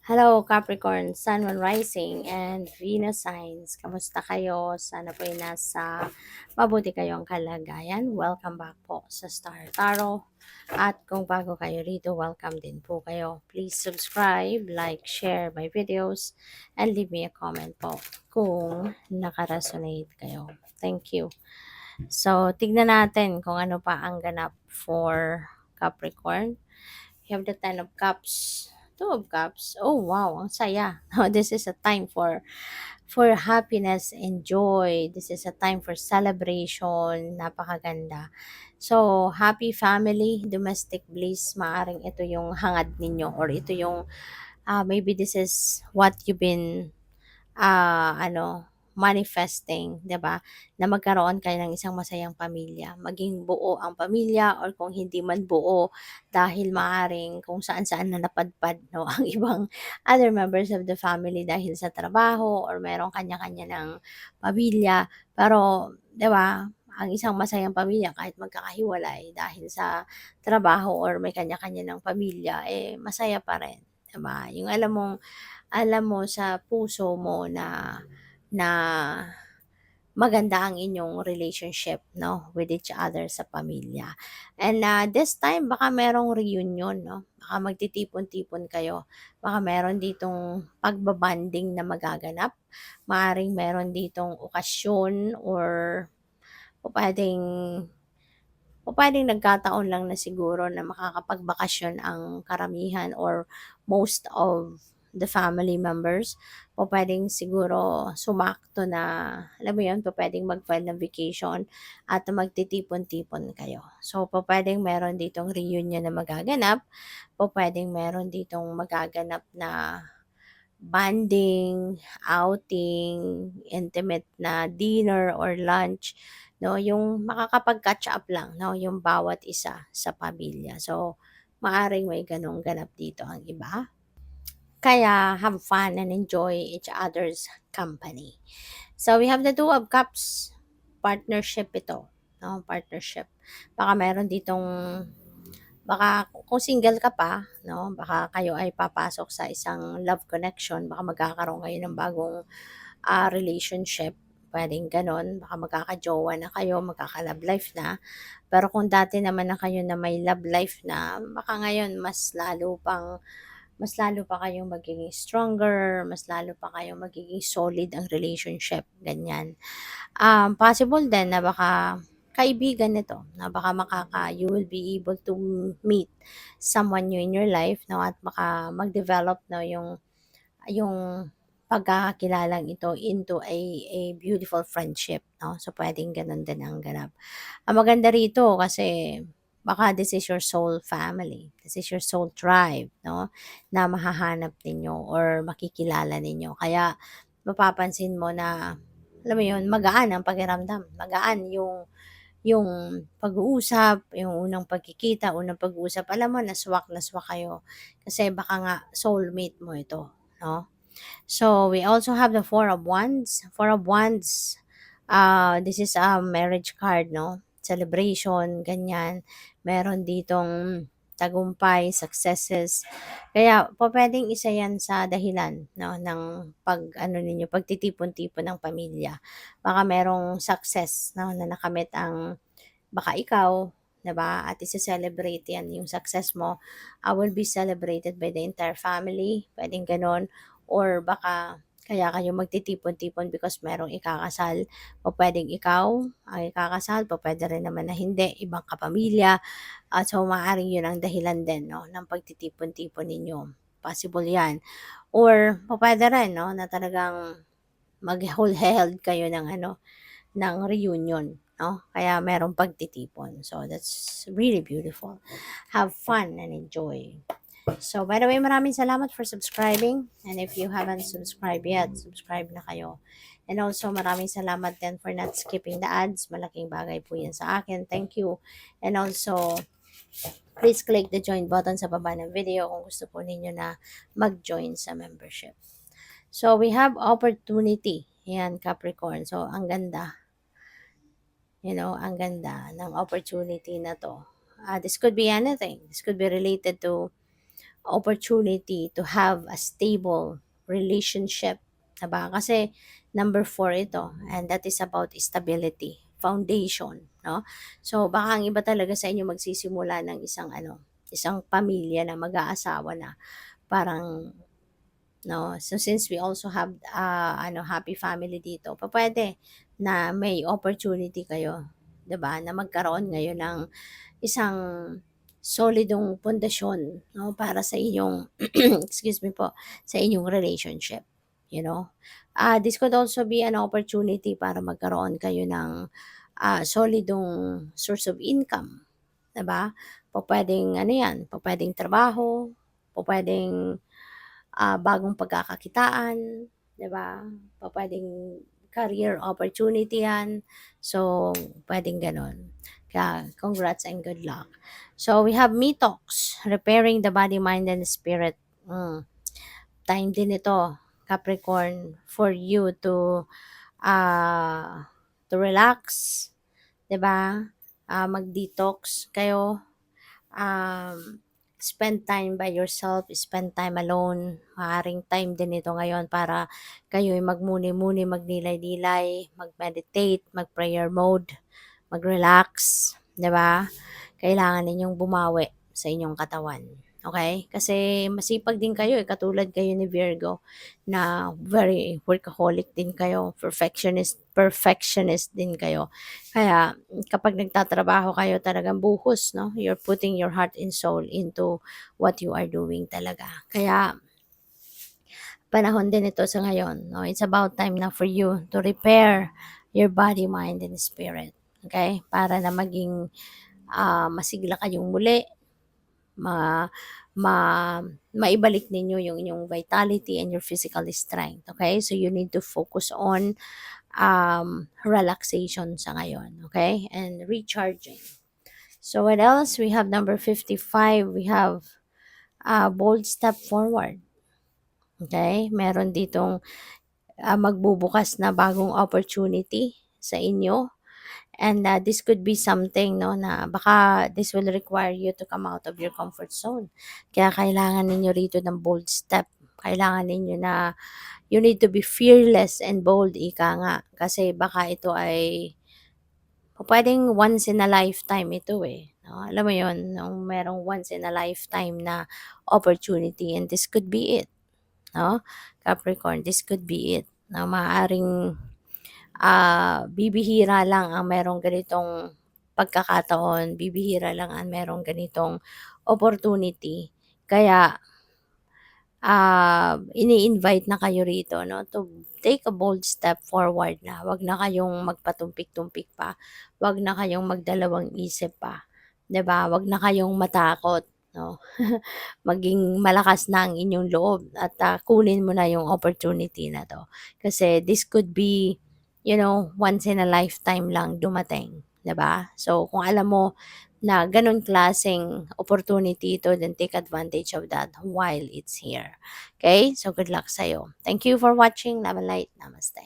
Hello Capricorn, Sun, Moon, Rising, and Venus signs. Kamusta kayo? Sana po ay nasa mabuti kayong kalagayan. Welcome back po sa Star Tarot. At kung bago kayo rito, welcome din po kayo. Please subscribe, like, share my videos, and leave me a comment po kung nakaresonate kayo. Thank you. So, tignan natin kung ano pa ang ganap for Capricorn. You have the Ten of Cups. Two of Cups. Oh, wow. Ang saya. This is a time for happiness and joy. This is a time for celebration. Napakaganda. So, happy family, domestic bliss. Maaring ito yung hangad ninyo or ito yung maybe this is what you've been manifesting, 'di ba? Na magkaroon kayo ng isang masayang pamilya, maging buo ang pamilya or kung hindi man buo dahil maaring kung saan-saan na napadpad no ang ibang other members of the family dahil sa trabaho or merong kanya-kanya ng pamilya. Pero 'di ba, ang isang masayang pamilya kahit magkakahiwalay dahil sa trabaho or may kanya-kanya ng pamilya eh masaya pa rin, 'di ba? Yung alam mo sa puso mo na na maganda ang inyong relationship no with each other sa pamilya. And this time baka merong reunion no. Baka magtitipon-tipon kayo. Baka meron ditong pagbabanding na magaganap. Maaring meron ditong okasyon or o pwedeng o pwedeng nagkataon lang na siguro na makakapagbakasyon ang karamihan or most of the family members. O pwedeng siguro sumakto na, alam mo yun, po pwedeng mag-file ng vacation at magtitipon-tipon kayo. So, po pwedeng meron ditong reunion na magaganap. Po pwedeng meron ditong magaganap na bonding, outing, intimate na dinner or lunch, no? Yung makakapag-catch up lang, no? Yung bawat isa sa pamilya. So, maaring may ganong ganap dito ang iba. Kaya have fun and enjoy each other's company. So, we have the Two of Cups. Partnership ito. No? Partnership. Baka meron ditong baka kung single ka pa, no, baka kayo ay papasok sa isang love connection, baka magkakaroon kayo ng bagong relationship, pwedeng ganon, baka magkakajowa na kayo, magkaka-love life na. Pero kung dati naman na kayo na may love life na, baka ngayon mas lalo pa kayong magiging stronger, mas lalo pa kayong magiging solid ang relationship, ganyan. Possible din na baka kaibigan nito, na baka you will be able to meet someone new in your life, no, at baka mag-develop no yung pagkakakilalang ito into a beautiful friendship, no? So, pwedeng gano'n din ang ganap. Ang maganda rito kasi baka this is your soul family, this is your soul tribe, no? Na mahahanap ninyo or makikilala ninyo. Kaya mapapansin mo na, alam mo yun, magaan ang pakiramdam. Magaan yung pag-uusap, yung unang pagkikita, unang pag-uusap. Alam mo, na swak kayo. Kasi baka nga soulmate mo ito, no? So, we also have the Four of Wands. Four of Wands, this is a marriage card, no? Celebration, ganyan. Meron ditong tagumpay, successes. Kaya, po pwedeng isa yan sa dahilan, no? Ng ninyo, pagtitipon-tipon ng pamilya. Baka merong success, no? Na nakamit ang, baka ikaw, 'di ba? At i-celebrate yan, yung success mo, will be celebrated by the entire family. Pwedeng ganon or baka kaya kayo magtitipon-tipon because merong ikakasal. O pwedeng ikaw ang ikakasal, o pwede rin naman na hindi, ibang kapamilya. At so, maaaring yun ang dahilan din, no, ng pagtitipon-tipon ninyo. Possible yan. Or, pwede rin, no, na talagang mag-held kayo ng ng reunion, no? Kaya merong pagtitipon. So, that's really beautiful. Have fun and enjoy. So, by the way, maraming salamat for subscribing. And if you haven't subscribed yet, subscribe na kayo. And also, maraming salamat din for not skipping the ads. Malaking bagay po yan sa akin. Thank you. And also, please click the join button sa baba ng video kung gusto po ninyo na mag-join sa membership. So, we have opportunity. Yan, Capricorn. So, ang ganda. Ang ganda ng opportunity na to. This could be anything. This could be related to opportunity to have a stable relationship, 'di ba? Kasi number 4 ito, and that is about stability, foundation, no? So, baka ang iba talaga sa inyo magsisimula ng isang pamilya na mag-aasawa na, parang, no? So, since we also have, happy family dito, pupuwede na may opportunity kayo, 'di ba, na magkaroon ngayon ng isang solidong pundasyon, 'no, para sa inyong excuse me po, sa inyong relationship, you know. This could also be an opportunity para magkaroon kayo ng, solidong source of income, 'di ba? Pupuwedeng ano 'yan, pupuwedeng trabaho, pupuwedeng, bagong pagkakakitaan, 'di ba? Pupuwedeng career opportunity 'yan. So, puwedeng gano'n. Kaya congrats and good luck. So, we have Me Talks, repairing the body, mind, and spirit. Time din ito, Capricorn, for you to relax, 'di ba? Mag-detox kayo, spend time by yourself, spend time alone. Maaaring time din ito ngayon para kayo'y magmuni-muni, magnilay-nilay, mag-meditate, mag-prayer mode, mag-relax, 'di ba? Kailangan ninyong bumawi sa inyong katawan, okay? Kasi masipag din kayo, eh, katulad kayo ni Virgo na very workaholic din kayo, perfectionist perfectionist din kayo. Kaya kapag nagtatrabaho kayo talagang buhos, 'no, you're putting your heart and soul into what you are doing talaga. Kaya panahon din ito sa ngayon, 'no, it's about time na for you to repair your body, mind, and spirit, okay? Para na maging, masigla kayong muli, ma ma maibalik ninyo yung inyong vitality and your physical strength, okay? So you need to focus on, relaxation sa ngayon, okay? And recharging. So what else? We have number 55, we have, bold step forward, okay? Meron ditong, magbubukas na bagong opportunity sa inyo. And this could be something, no, na baka this will require you to come out of your comfort zone. Kaya kailangan ninyo rito ng bold step. Kailangan ninyo na you need to be fearless and bold, ika nga. Kasi baka ito ay pupuwedeng once in a lifetime ito, eh, 'no? Alam mo 'yun, yung merong once in a lifetime na opportunity, and this could be it, 'no, Capricorn, this could be it, na maaaring bibihira lang ang merong ganitong pagkakataon, bibihira lang ang merong ganitong opportunity. Kaya, ini-invite na kayo rito, 'no, to take a bold step forward na. 'Wag na kayong magpatumpik-tumpik pa, 'wag na kayong magdalawang isip pa, 'di ba? 'Wag na kayong matakot, 'no? Maging malakas na ang inyong loob at, kunin mo na yung opportunity na 'to. Kasi this could be, once in a lifetime lang dumating, 'di ba? So, kung alam mo na gano'n klaseng opportunity ito, then take advantage of that while it's here. Okay? So, good luck sa'yo. Thank you for watching. Love and light. Namaste.